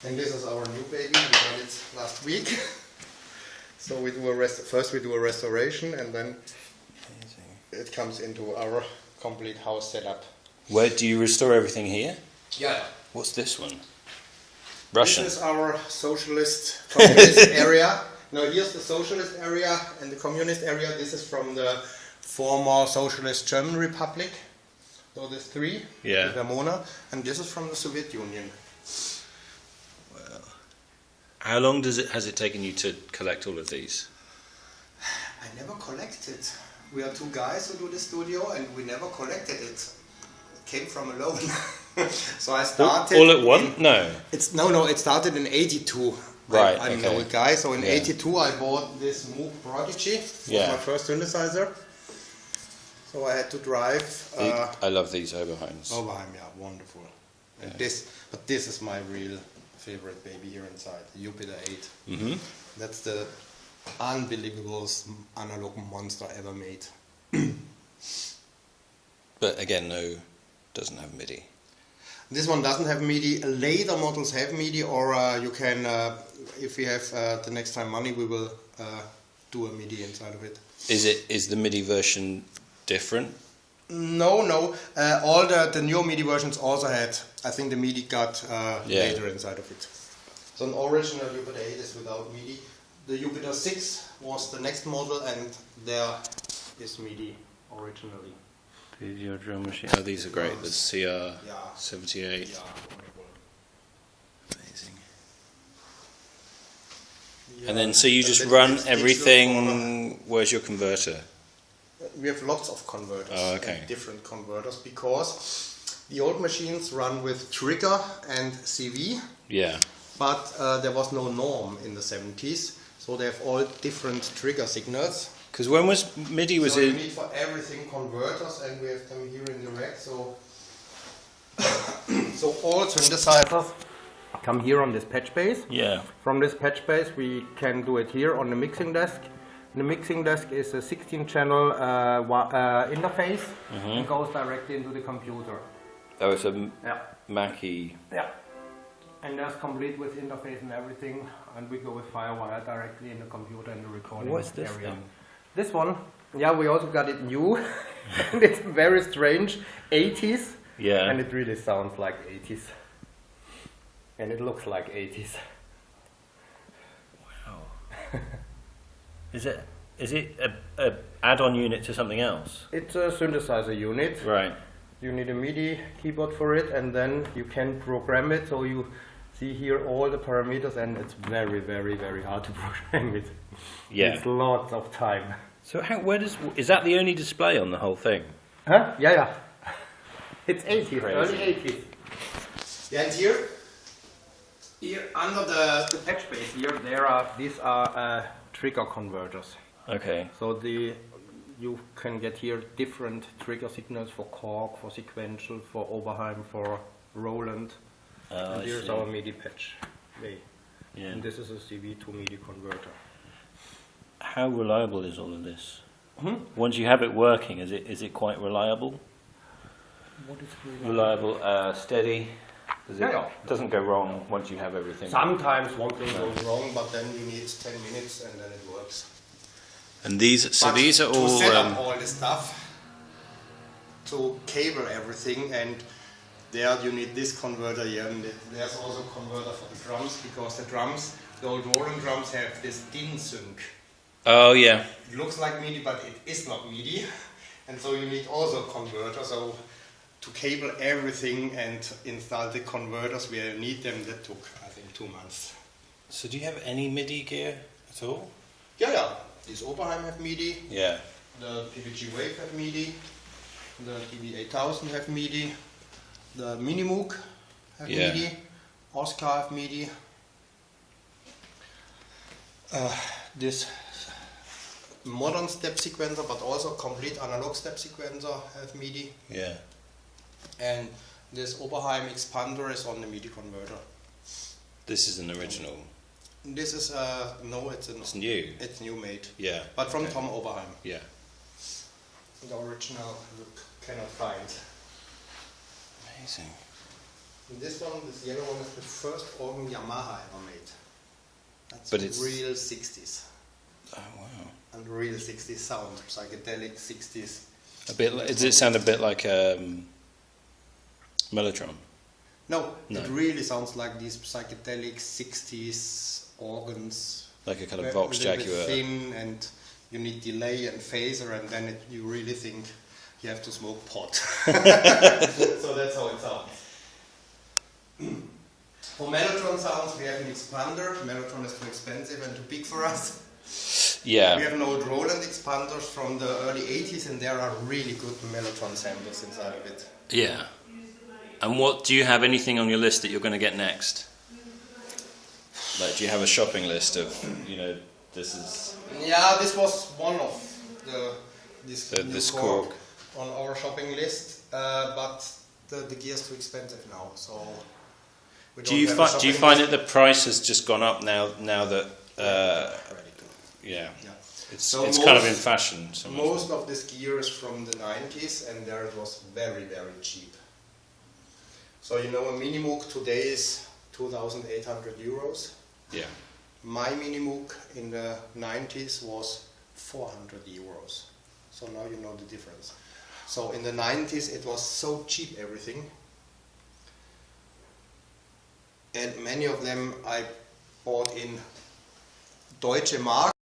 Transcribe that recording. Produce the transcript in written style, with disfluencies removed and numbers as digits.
And this is our new baby. We got it last week. So we do first we do a restoration, and then it comes into our complete house setup. Where do you restore everything here? Yeah. What's this one? Russian. This is our socialist communist area. No, here's the socialist area and the communist area. This is from the former socialist German Republic. So there's three. Yeah. Vermona, and this is from the Soviet Union. Well, how long has it taken you to collect all of these? I never collected. We are two guys who do the studio, and we never collected it. It came from alone. So I started all at once? No. It started in '82. Right. I'm an old guy, so in '82 I bought this Moog Prodigy. It was my first synthesizer. So I had to drive. I love these Oberheims. Oberheim, yeah, wonderful. And this is my real favorite baby here inside, the Jupiter 8. Mm-hmm. That's the unbelievable analog monster ever made. But again, doesn't have MIDI. This one doesn't have MIDI. Later models have MIDI, or you can, if we have the next time money, we will do a MIDI inside of it. Is the MIDI version different? No. All the new MIDI versions also had. I think the MIDI got later inside of it. So an original Jupiter 8 is without MIDI. The Jupiter 6 was the next model, and there is MIDI originally. Your drum machine. Oh, these are great. The CR78. Yeah, wonderful. Amazing. Yeah, and then, so you just run everything. Where's your converter? We have lots of converters. Oh, okay. Different converters, because the old machines run with trigger and CV. Yeah. But there was no norm in the 70s, so they have all different trigger signals. Because when was MIDI was so in? You need for everything converters, and we have them here in the rack. So, so all synthesizers come here on this patch base. Yeah. From this patch base, we can do it here on the mixing desk. The mixing desk is a 16-channel interface and goes directly into the computer. Oh, it's a Mackie. Yeah. And that's complete with interface and everything, and we go with Firewire directly in the computer in the recording What's this area. thing? This one, yeah, we also got it new, and it's very strange, 80s, and it really sounds like 80s, and it looks like 80s. Wow. Is it a add-on unit to something else? It's a synthesizer unit. Right. You need a MIDI keyboard for it, and then you can program it, so you see here all the parameters, and it's very, very, very hard to program it. Yeah. It's lots of time. So is that the only display on the whole thing? Huh? Yeah. It's 80s, early 80s. Yeah, and here under the patch base here, these are trigger converters. Okay. So you can get here different trigger signals for Korg, for sequential, for Oberheim, for Roland. And here's our MIDI patch bay. Yeah. And this is a CV to MIDI converter. How reliable is all of this? Once you have it working, is it quite reliable? What is reliable? Steady? Doesn't go wrong once you have everything? Sometimes one thing goes wrong, but then you need 10 minutes and then it works. And these are all... To set up all this stuff, to cable everything, and there you need this converter here, and there's also a converter for the drums, because the old Roland drums have this DIN sync. Oh yeah. It looks like MIDI, but it is not MIDI, and so you need also a converter. So to cable everything and install the converters where you need them, that took, I think, 2 months. So do you have any MIDI gear at all? Yeah. These Oberheim have MIDI. Yeah. The PPG Wave have MIDI. The DB8000 have MIDI. The Mini Moog have MIDI. Oscar have MIDI. This modern step sequencer, but also complete analog step sequencer, have MIDI. Yeah. And this Oberheim expander is on the MIDI converter. This is an original. This is no, it's new. It's new made. Yeah. But from Tom Oberheim. Yeah. The original you cannot find. Amazing. And this one, this yellow one, is the first organ Yamaha ever made. That's But it's real 60s. Oh wow! And real 60s sound, psychedelic 60s. A bit. Does it sound a bit like Mellotron? No, it really sounds like these psychedelic 60s organs. Like a kind of Vox Jaguar. Thin, and you need delay and phaser, and then you really think you have to smoke pot. So that's how it sounds. For Mellotron sounds, we have an expander. Mellotron is too expensive and too big for us. Yeah. We have an old Roland expanders from the early 80s, and there are really good Mellotron samples inside of it. Yeah. And what do you have anything on your list that you're going to get next? Like, do you have a shopping list of, this is... Yeah, this was one of this cork on our shopping list, but the gear's too expensive now, so... Do you find that the price has just gone up now that... yeah. It's kind of in fashion. So most of this gear is from the 90s, and there it was very, very cheap. So a Minimoog today is 2,800 euros. Yeah. My Minimoog in the 90s was 400 euros. So now you know the difference. So in the 90s it was so cheap, everything. And many of them I bought in Deutsche Mark.